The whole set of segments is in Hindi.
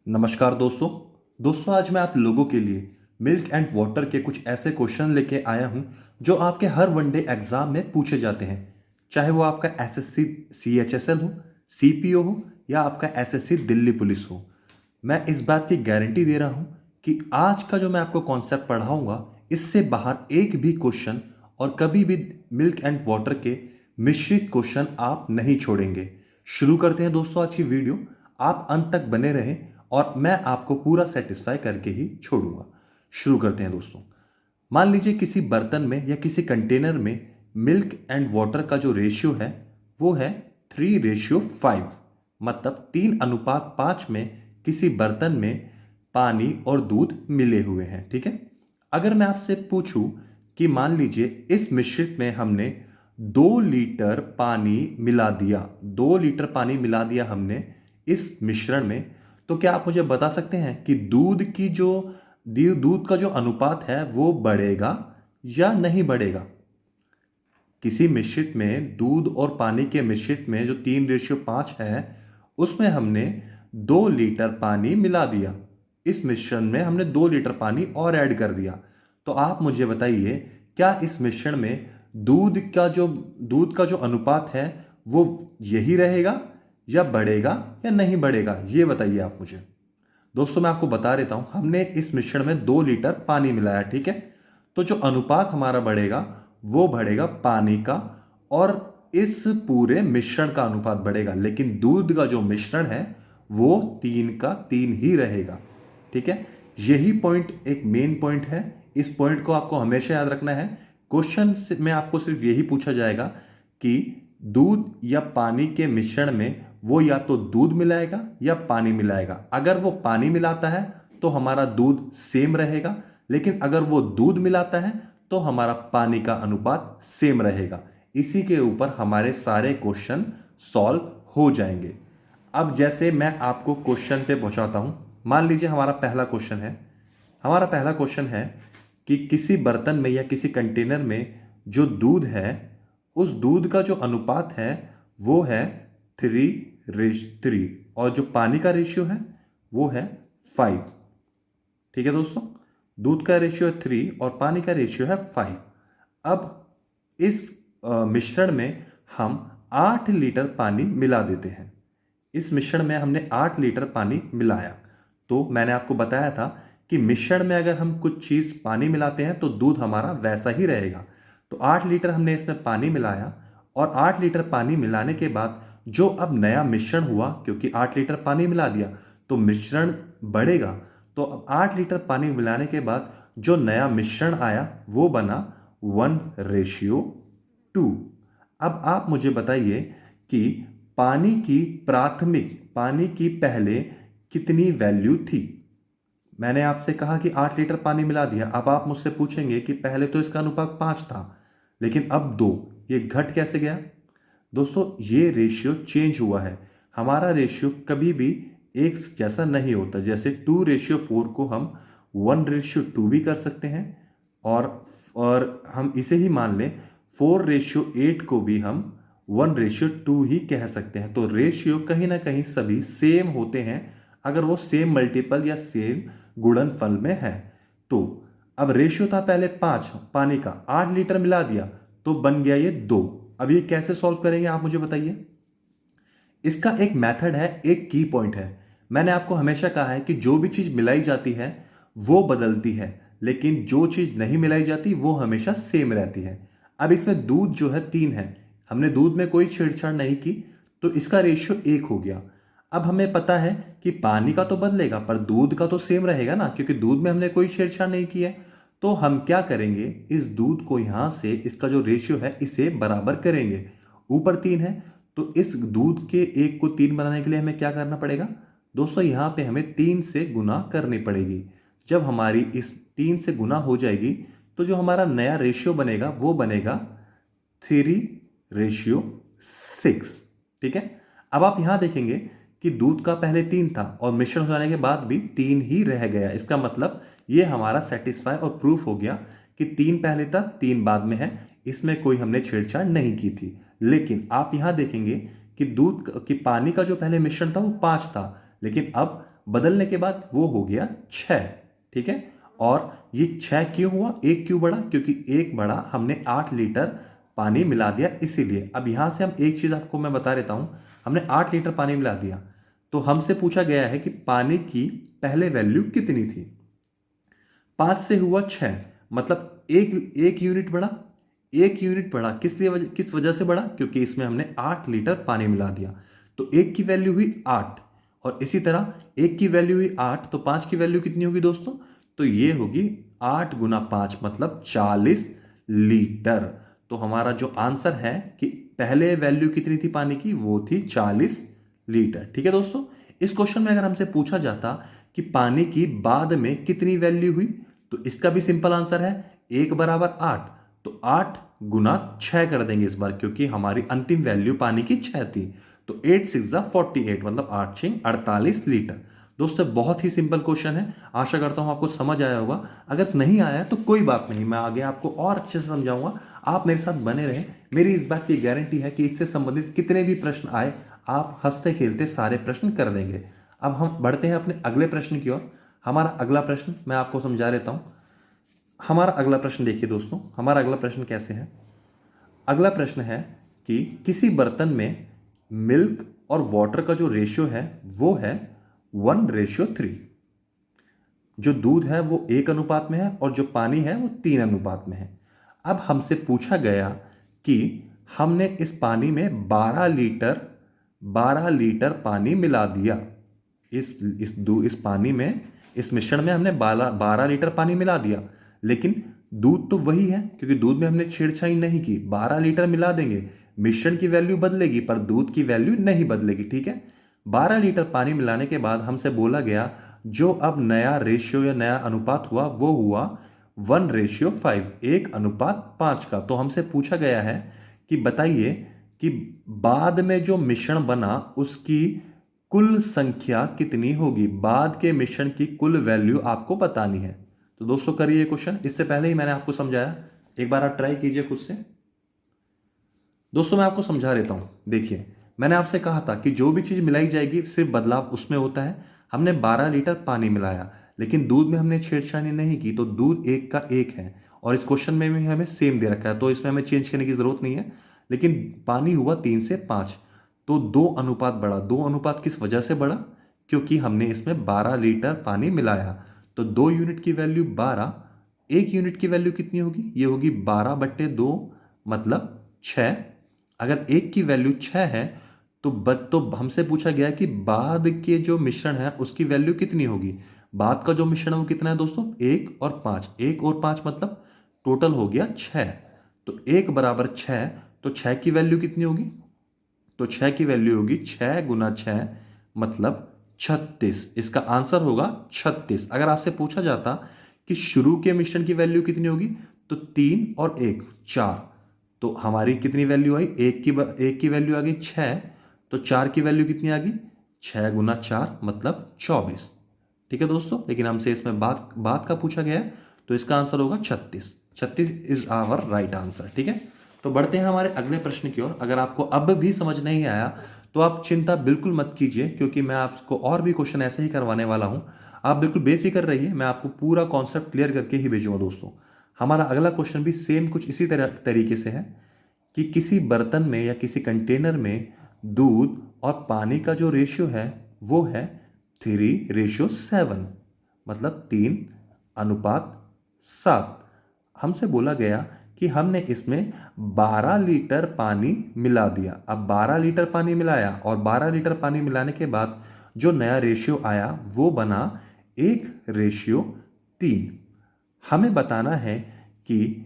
नमस्कार दोस्तों आज मैं आप लोगों के लिए मिल्क एंड वाटर के कुछ ऐसे क्वेश्चन लेके आया हूं जो आपके हर वनडे एग्जाम में पूछे जाते हैं। चाहे वो आपका एसएससी सीएचएसएल हो, सीपीओ हो या आपका एसएससी दिल्ली पुलिस हो। मैं इस बात की गारंटी दे रहा हूं कि आज का जो मैं आपको कॉन्सेप्ट पढ़ाऊंगा इससे बाहर एक भी क्वेश्चन और कभी भी मिल्क एंड वाटर के मिश्रित क्वेश्चन आप नहीं छोड़ेंगे। शुरू करते हैं दोस्तों आज की वीडियो। आप अंत तक बने रहें और मैं आपको पूरा सेटिस्फाई करके ही छोड़ूंगा। शुरू करते हैं दोस्तों। मान लीजिए किसी बर्तन में या किसी कंटेनर में मिल्क एंड वाटर का जो रेशियो है वो है 3:5। मतलब 3:5 में किसी बर्तन में पानी और दूध मिले हुए हैं। ठीक है। अगर मैं आपसे पूछूं कि मान लीजिए इस मिश्रित में हमने 2 लीटर पानी मिला दिया, 2 लीटर पानी मिला दिया हमने इस मिश्रण में, तो क्या आप मुझे बता सकते हैं कि दूध का जो अनुपात है वो बढ़ेगा या नहीं बढ़ेगा। किसी मिश्रित में दूध और पानी के मिश्रित में जो 3:5 है उसमें हमने 2 लीटर पानी मिला दिया। इस मिश्रण में हमने 2 लीटर पानी और ऐड कर दिया। तो आप मुझे बताइए क्या इस मिश्रण में दूध का जो अनुपात है वो यही रहेगा या बढ़ेगा या नहीं बढ़ेगा, ये बताइए आप मुझे। दोस्तों मैं आपको बता देता हूं, हमने इस मिश्रण में 2 लीटर पानी मिलाया। ठीक है। तो जो अनुपात हमारा बढ़ेगा वो बढ़ेगा पानी का और इस पूरे मिश्रण का अनुपात बढ़ेगा, लेकिन दूध का जो मिश्रण है वो 3 का 3 ही रहेगा। ठीक है। यही पॉइंट एक मेन पॉइंट है। इस पॉइंट को आपको हमेशा याद रखना है। क्वेश्चन में आपको सिर्फ यही पूछा जाएगा कि दूध या पानी के मिश्रण में वो या तो दूध मिलाएगा या पानी मिलाएगा। अगर वो पानी मिलाता है तो हमारा दूध सेम रहेगा, लेकिन अगर वो दूध मिलाता है तो हमारा पानी का अनुपात सेम रहेगा। इसी के ऊपर हमारे सारे क्वेश्चन सॉल्व हो जाएंगे। अब जैसे मैं आपको क्वेश्चन पे पहुंचाता हूं। मान लीजिए हमारा पहला क्वेश्चन है कि किसी बर्तन में या किसी कंटेनर में जो दूध है उस दूध का जो अनुपात है वो है 3:3 और जो पानी का रेशियो है वो है 5। ठीक है दोस्तों। दूध का रेशियो है 3 और पानी का रेशियो है 5। अब इस मिश्रण में हम 8 लीटर पानी मिला देते हैं। इस मिश्रण में हमने 8 लीटर पानी मिलाया। तो मैंने आपको बताया था कि मिश्रण में अगर हम कुछ चीज़ पानी मिलाते हैं तो दूध हमारा वैसा ही रहेगा। तो 8 लीटर हमने इसमें पानी मिलाया और 8 लीटर पानी मिलाने के बाद जो अब नया मिश्रण हुआ, क्योंकि 8 लीटर पानी मिला दिया तो मिश्रण बढ़ेगा। तो अब 8 लीटर पानी मिलाने के बाद जो नया मिश्रण आया वो बना 1:2। अब आप मुझे बताइए कि पानी की पहले कितनी वैल्यू थी। मैंने आपसे कहा कि 8 लीटर पानी मिला दिया। अब आप मुझसे पूछेंगे कि पहले तो इसका अनुपात 5 था लेकिन अब 2, ये घट कैसे गया। दोस्तों ये रेशियो चेंज हुआ है। हमारा रेशियो कभी भी एक जैसा नहीं होता। जैसे 2:4 को हम 1:2 भी कर सकते हैं और हम इसे ही मान लें 4:8 को भी हम 1:2 ही कह सकते हैं। तो रेशियो कहीं ना कहीं सभी सेम होते हैं अगर वो सेम मल्टीपल या सेम गुणनफल में है। तो अब रेशियो था पहले 5 पानी का, 8 लीटर मिला दिया तो बन गया ये 2। अब ये कैसे सॉल्व करेंगे आप मुझे बताइए। इसका एक मेथड है, एक की पॉइंट है। मैंने आपको हमेशा कहा है कि जो भी चीज मिलाई जाती है वो बदलती है, लेकिन जो चीज नहीं मिलाई जाती वो हमेशा सेम रहती है। अब इसमें दूध जो है 3 है, हमने दूध में कोई छेड़छाड़ नहीं की तो इसका रेशियो 1 हो गया। अब हमें पता है कि पानी का तो बदलेगा पर दूध का तो सेम रहेगा ना, क्योंकि दूध में हमने कोई छेड़छाड़ नहीं की है। तो हम क्या करेंगे, इस दूध को यहां से इसका जो रेशियो है इसे बराबर करेंगे। ऊपर 3 है तो इस दूध के 1 को 3 बनाने के लिए हमें क्या करना पड़ेगा दोस्तों, यहां पे हमें 3 से गुना करनी पड़ेगी। जब हमारी इस 3 से गुना हो जाएगी तो जो हमारा नया रेशियो बनेगा वो बनेगा 3:6। ठीक है। अब आप यहां देखेंगे कि दूध का पहले 3 था और मिश्रण हो जाने के बाद भी 3 ही रह गया। इसका मतलब ये हमारा सेटिस्फाई और प्रूफ हो गया कि 3 पहले था 3 बाद में है, इसमें कोई हमने छेड़छाड़ नहीं की थी। लेकिन आप यहां देखेंगे कि पानी का जो पहले मिश्रण था वो 5 था, लेकिन अब बदलने के बाद वो हो गया 6। ठीक है, और ये 6 क्यों हुआ, 1 क्यों बढ़ा, क्योंकि 1 बढ़ा, हमने 8 लीटर पानी मिला दिया इसीलिए। अब यहां से हम एक चीज आपको मैं बता देता हूं, हमने 8 लीटर पानी मिला दिया तो हमसे पूछा गया है कि पानी की पहले वैल्यू कितनी थी। 5 से हुआ 6, मतलब एक एक यूनिट बढ़ा। 1 यूनिट बढ़ा किस वजह से बढ़ा, क्योंकि इसमें हमने 8 लीटर पानी मिला दिया। तो 1 की वैल्यू हुई 8, और इसी तरह 1 की वैल्यू हुई 8, तो 5 की वैल्यू कितनी होगी दोस्तों, तो ये होगी 8 गुना 5 मतलब 40 लीटर। तो हमारा जो आंसर है कि पहले वैल्यू कितनी थी पानी की, वो थी 40 लीटर। ठीक है दोस्तों, इस क्वेश्चन में अगर हमसे पूछा जाता कि पानी की बाद में कितनी वैल्यू हुई, तो इसका भी सिंपल आंसर है 1 बराबर 8, तो 8 गुना 6 कर देंगे इस बार, क्योंकि हमारी अंतिम वैल्यू पानी की 6 थी। तो 8 6 48, मतलब 8 6 48 लीटर। दोस्तों बहुत ही सिंपल क्वेश्चन है, आशा करता हूं आपको समझ आया होगा। अगर नहीं आया तो कोई बात नहीं, मैं आगे आपको और अच्छे से समझाऊंगा। आप मेरे साथ बने रहें, मेरी इस बात की गारंटी है कि इससे संबंधित कितने भी प्रश्न आए, आप हंसते खेलते सारे प्रश्न कर देंगे। अब हम बढ़ते हैं अपने अगले प्रश्न की ओर। हमारा अगला प्रश्न मैं आपको समझा देता हूं। हमारा अगला प्रश्न देखिए दोस्तों, हमारा अगला प्रश्न कैसे है। अगला प्रश्न है कि किसी बर्तन में मिल्क और वाटर का जो रेशियो है वो है 1:3। जो दूध है वो 1 अनुपात में है और जो पानी है वो 3 अनुपात में है। अब हमसे पूछा गया कि हमने इस पानी में 12 लीटर पानी मिला दिया। इस पानी में, इस मिश्रण में हमने 12 लीटर पानी मिला दिया, लेकिन दूध तो वही है, क्योंकि दूध में हमने छेड़छाड़ नहीं की। 12 लीटर मिला देंगे, मिश्रण की वैल्यू बदलेगी पर दूध की वैल्यू नहीं बदलेगी। ठीक है, 12 लीटर पानी मिलाने के बाद हमसे बोला गया जो अब नया रेशियो या नया अनुपात हुआ वो हुआ 1:5, 1:5 का। तो हमसे पूछा गया है कि बताइए कि बाद में जो मिश्रण बना उसकी कुल संख्या कितनी होगी। बाद के मिश्रण की कुल वैल्यू आपको बतानी है। तो दोस्तों करिए क्वेश्चन, इससे पहले ही मैंने आपको समझाया, एक बार आप ट्राई कीजिए खुद से। दोस्तों मैं आपको समझा देता हूं, देखिए मैंने आपसे कहा था कि जो भी चीज मिलाई जाएगी सिर्फ बदलाव उसमें होता है। हमने 12 लीटर पानी मिलाया, लेकिन दूध में हमने छेड़छाड़ी नहीं की, तो दूध 1 का 1 है। और इस क्वेश्चन में भी हमें सेम दे रखा है, तो इसमें हमें चेंज करने की जरूरत नहीं है। लेकिन पानी हुआ 3 से 5, तो 2 अनुपात बढ़ा। 2 अनुपात किस वजह से बढ़ा, क्योंकि हमने इसमें 12 लीटर पानी मिलाया। तो 2 यूनिट की वैल्यू 12, 1 यूनिट की वैल्यू कितनी होगी, ये होगी 12/2, मतलब 6। अगर 1 की वैल्यू 6 है तो हमसे पूछा गया कि बाद के जो मिश्रण है उसकी वैल्यू कितनी होगी। बाद का जो मिश्रण है वो कितना है दोस्तों, 1 और 5। 1 और 5 मतलब टोटल हो गया 6। तो 1 बराबर 6, तो 6 की वैल्यू कितनी होगी, तो 6 की वैल्यू होगी 6 गुना 6 मतलब 36। इसका आंसर होगा 36। अगर आपसे पूछा जाता कि शुरू के मिश्रण की वैल्यू कितनी होगी, तो 3 और 1 4। तो हमारी कितनी वैल्यू आई, एक की वैल्यू आ गई 6, तो 4 की वैल्यू कितनी आ गई, 6 गुना 4 मतलब 24। ठीक है दोस्तों, लेकिन हमसे इसमें बात बात का पूछा गया है, तो इसका आंसर होगा 36। 36 इज आवर राइट आंसर। ठीक है, तो बढ़ते हैं हमारे अगले प्रश्न की ओर। अगर आपको अब भी समझ नहीं आया तो आप चिंता बिल्कुल मत कीजिए, क्योंकि मैं आपको और भी क्वेश्चन ऐसे ही करवाने वाला हूं। आप बिल्कुल बेफिक्र रहिए, मैं आपको पूरा कॉन्सेप्ट क्लियर करके ही भेजूंगा दोस्तों। हमारा अगला क्वेश्चन भी सेम कुछ इसी तरीके से है कि किसी बर्तन में या किसी कंटेनर में दूध और पानी का जो रेशियो है वो है 3:7, मतलब 3:7। हमसे बोला गया कि हमने इसमें 12 लीटर पानी मिला दिया। अब 12 लीटर पानी मिलाया और 12 लीटर पानी मिलाने के बाद जो नया रेशियो आया वो बना 1:3। हमें बताना है कि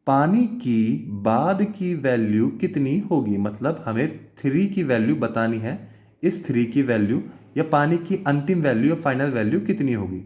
पानी की बाद की वैल्यू कितनी होगी, मतलब हमें 3 की वैल्यू बतानी है। इस 3 की वैल्यू या पानी की अंतिम वैल्यू या फाइनल वैल्यू कितनी होगी।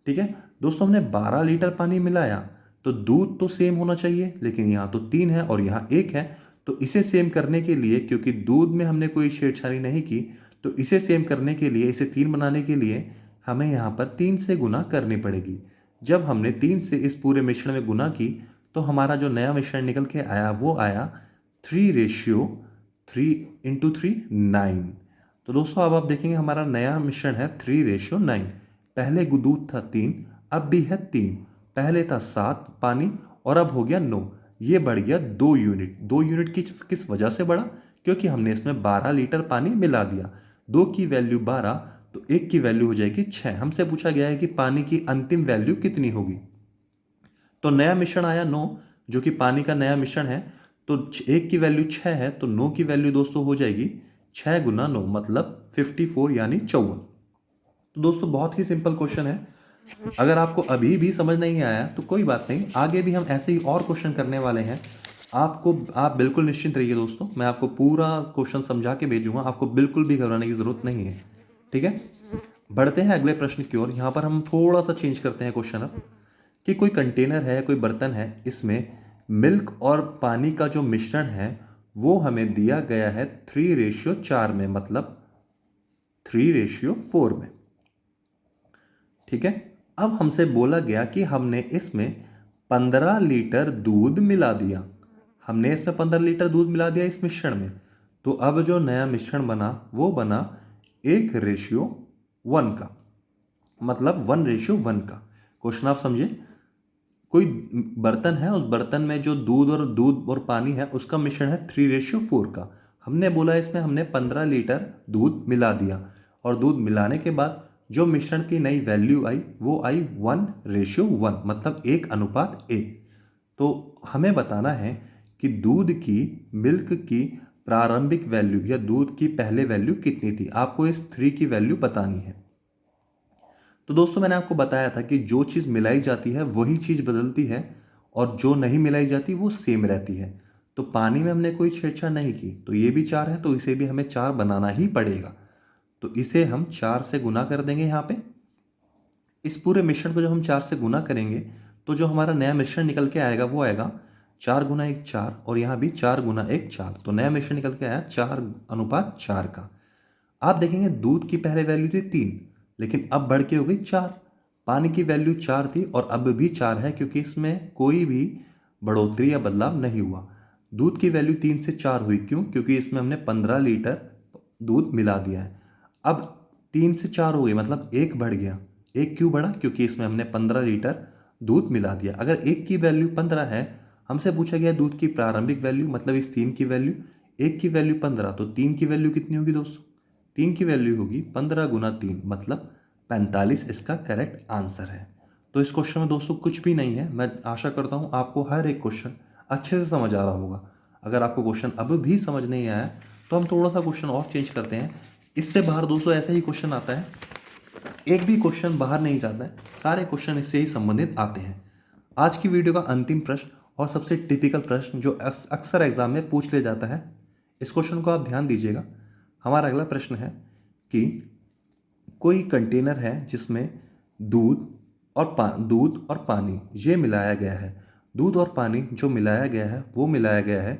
ठीक है दोस्तों, हमने 12 लीटर पानी मिलाया तो दूध तो सेम होना चाहिए, लेकिन यहां तो 3 है और यहां 1 है। तो इसे सेम करने के लिए, क्योंकि दूध में हमने कोई छेड़छाड़ी नहीं की, तो इसे सेम करने के लिए, इसे 3 बनाने के लिए हमें यहां पर 3 से गुना करनी पड़ेगी। जब हमने 3 से इस पूरे मिश्रण में गुना की तो हमारा जो नया मिश्रण निकल के आया वो आया 3:3 9। तो दोस्तों अब आप देखेंगे हमारा नया मिश्रण है 3:9। पहले दूध था 3, अब भी है 3। पहले था 7 पानी और अब हो गया 9। ये बढ़ गया 2 यूनिट। 2 यूनिट किस वजह से बढ़ा? क्योंकि हमने इसमें 12 लीटर पानी मिला दिया। 2 की वैल्यू 12 तो 1 की वैल्यू हो जाएगी 6। हमसे पूछा गया है कि पानी की अंतिम वैल्यू कितनी होगी। तो नया मिश्रण आया 9, जो कि पानी का नया मिश्रण है। तो 1 की वैल्यू 6 है तो 9 की वैल्यू दोस्तों हो जाएगी 6 गुना 9 मतलब 54 यानी 54। तो दोस्तों बहुत ही सिंपल क्वेश्चन है। अगर आपको अभी भी समझ नहीं आया तो कोई बात नहीं, आगे भी हम ऐसे ही और क्वेश्चन करने वाले हैं। आप बिल्कुल निश्चिंत रहिए दोस्तों, मैं आपको पूरा क्वेश्चन समझा के भेजूंगा, आपको बिल्कुल भी घबराने की जरूरत नहीं है। ठीक है, बढ़ते हैं अगले प्रश्न की ओर। यहाँ पर हम थोड़ा सा चेंज करते हैं क्वेश्चन अब, कि कोई कंटेनर है, कोई बर्तन है, इसमें मिल्क और पानी का जो मिश्रण है वो हमें दिया गया है 3:4 में, मतलब 3:4 में। ठीक है, अब हमसे बोला गया कि हमने इसमें 15 लीटर दूध मिला दिया। हमने इसमें 15 लीटर दूध मिला दिया इस मिश्रण में। तो अब जो नया मिश्रण बना वो बना 1:1 का, मतलब 1:1 का। क्वेश्चन आप समझे, कोई बर्तन है, उस बर्तन में जो दूध और पानी है उसका मिश्रण है 3:4 का। हमने बोला इसमें हमने 15 लीटर दूध मिला दिया और दूध मिलाने के बाद जो मिश्रण की नई वैल्यू आई वो आई 1:1, मतलब 1:1। तो हमें बताना है कि दूध की, मिल्क की प्रारंभिक वैल्यू या दूध की पहले वैल्यू कितनी थी। आपको इस 3 की वैल्यू बतानी है। तो दोस्तों मैंने आपको बताया था कि जो चीज़ मिलाई जाती है वही चीज़ बदलती है और जो नहीं मिलाई जाती वो सेम रहती है। तो पानी में हमने कोई छेड़छाड़ नहीं की, तो ये भी 4 है तो इसे भी हमें 4 बनाना ही पड़ेगा। तो इसे हम 4 से गुना कर देंगे। यहाँ पे इस पूरे मिश्रण को जब हम 4 से गुना करेंगे तो जो हमारा नया मिश्रण निकल के आएगा वो आएगा 4 गुना 1 4, और यहाँ भी 4 गुना 1 4। तो नया मिश्रण निकल के आया 4:4 का। आप देखेंगे दूध की पहले वैल्यू थी 3, लेकिन अब बढ़ के हो गई 4। पानी की वैल्यू 4 थी और अब भी 4 है, क्योंकि इसमें कोई भी बढ़ोतरी या बदलाव नहीं हुआ। दूध की वैल्यू 3 से 4 हुई, क्यों? क्योंकि इसमें हमने 15 लीटर दूध मिला दिया है। अब 3 से 4 हो गई, मतलब 1 बढ़ गया। 1 क्यों बढ़ा? क्योंकि इसमें हमने 15 लीटर दूध मिला दिया। अगर 1 की वैल्यू 15 है, हमसे पूछा गया दूध की प्रारंभिक वैल्यू, मतलब इस 3 की वैल्यू। 1 की वैल्यू 15, तो 3 की वैल्यू कितनी होगी दोस्तों? 3 की वैल्यू होगी 15 गुना 3, मतलब 45 इसका करेक्ट आंसर है। तो इस क्वेश्चन में दोस्तों कुछ भी नहीं है। मैं आशा करता हूँ आपको हर एक क्वेश्चन अच्छे से समझ आ रहा होगा। अगर आपको क्वेश्चन अब भी समझ नहीं आया तो हम थोड़ा सा क्वेश्चन और चेंज करते हैं। इससे बाहर दोस्तों ऐसा ही क्वेश्चन आता है, एक भी क्वेश्चन बाहर नहीं जाता है, सारे क्वेश्चन इससे ही संबंधित आते हैं। आज की वीडियो का अंतिम प्रश्न और सबसे टिपिकल प्रश्न जो अक्सर एग्जाम में पूछ लिया जाता है, इस क्वेश्चन को आप ध्यान दीजिएगा। हमारा अगला प्रश्न है कि कोई कंटेनर है जिसमें दूध दूध और पानी ये मिलाया गया है। दूध और पानी जो मिलाया गया है वो मिलाया गया है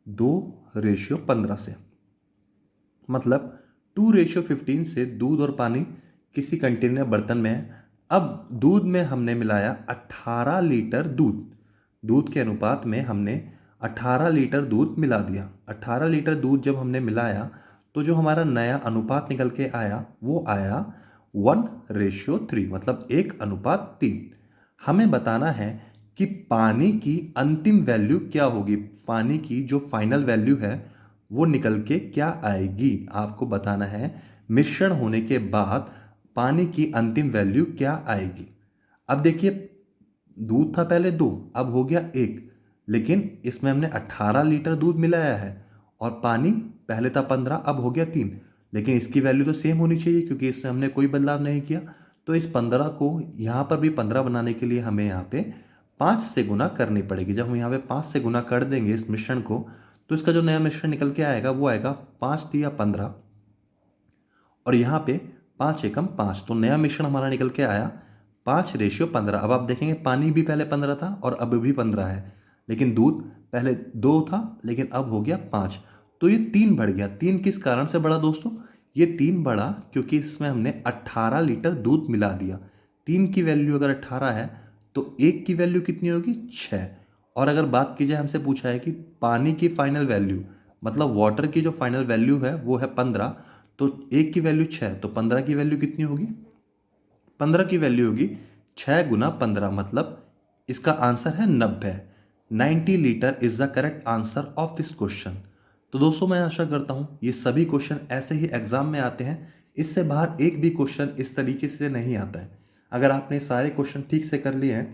2:15 से, मतलब 2:15 से दूध और पानी किसी कंटेनर बर्तन में है। अब दूध में हमने मिलाया 18 लीटर दूध। दूध के अनुपात में हमने 18 लीटर दूध मिला दिया। 18 लीटर दूध जब हमने मिलाया तो जो हमारा नया अनुपात निकल के आया वो आया 1:3, मतलब 1:3। हमें बताना है कि पानी की अंतिम वैल्यू क्या होगी। पानी की जो फाइनल वैल्यू है वो निकल के क्या आएगी, आपको बताना है। मिश्रण होने के बाद पानी की अंतिम वैल्यू क्या आएगी। अब देखिए, दूध था पहले 2, अब हो गया 1, लेकिन इसमें हमने 18 लीटर दूध मिलाया है और पानी पहले था 15, अब हो गया 3, लेकिन इसकी वैल्यू तो सेम होनी चाहिए क्योंकि इसमें हमने कोई बदलाव नहीं किया। तो इस 15 को यहाँ पर भी 15 बनाने के लिए हमें यहाँ पे 5 से गुना करनी पड़ेगी। जब हम यहाँ पे 5 से गुना कर देंगे इस मिश्रण को, तो इसका जो नया मिश्रण निकल के आएगा वो आएगा 5 तिया 15, और यहाँ पे 5 एकम 5, तो नया मिश्रण हमारा निकल के आया 5:15। अब आप देखेंगे पानी भी पहले 15 था और अब भी 15 है, लेकिन दूध पहले 2 था लेकिन अब हो गया 5। तो ये 3 बढ़ गया। 3 किस कारण से बढ़ा दोस्तों? ये 3 बढ़ा क्योंकि इसमें हमने 18 लीटर दूध मिला दिया। 3 की वैल्यू अगर 18 है तो 1 की वैल्यू कितनी होगी? 6। और अगर बात की जाए, हमसे पूछा है कि पानी की फाइनल वैल्यू, मतलब वाटर की जो फाइनल वैल्यू है वो है 15, तो 1 की वैल्यू 6, तो 15 की वैल्यू कितनी होगी? 15 की वैल्यू होगी 6 गुना 15, मतलब इसका आंसर है 90। 90 litre is the correct answer of this question. तो दोस्तों मैं आशा करता हूँ ये सभी क्वेश्चन ऐसे ही एग्जाम में आते हैं, इससे बाहर एक भी क्वेश्चन इस तरीके से नहीं आता है। अगर आपने सारे क्वेश्चन ठीक से कर लिए हैं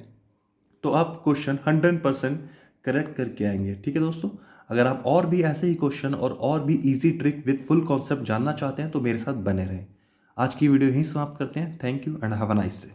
तो आप क्वेश्चन 100% करेक्ट करके आएंगे। ठीक है दोस्तों, अगर आप और भी ऐसे ही क्वेश्चन और भी easy trick with full concept जानना चाहते हैं तो मेरे साथ बने रहें। आज की वीडियो यहीं समाप्त करते हैं। Thank you and have a nice day.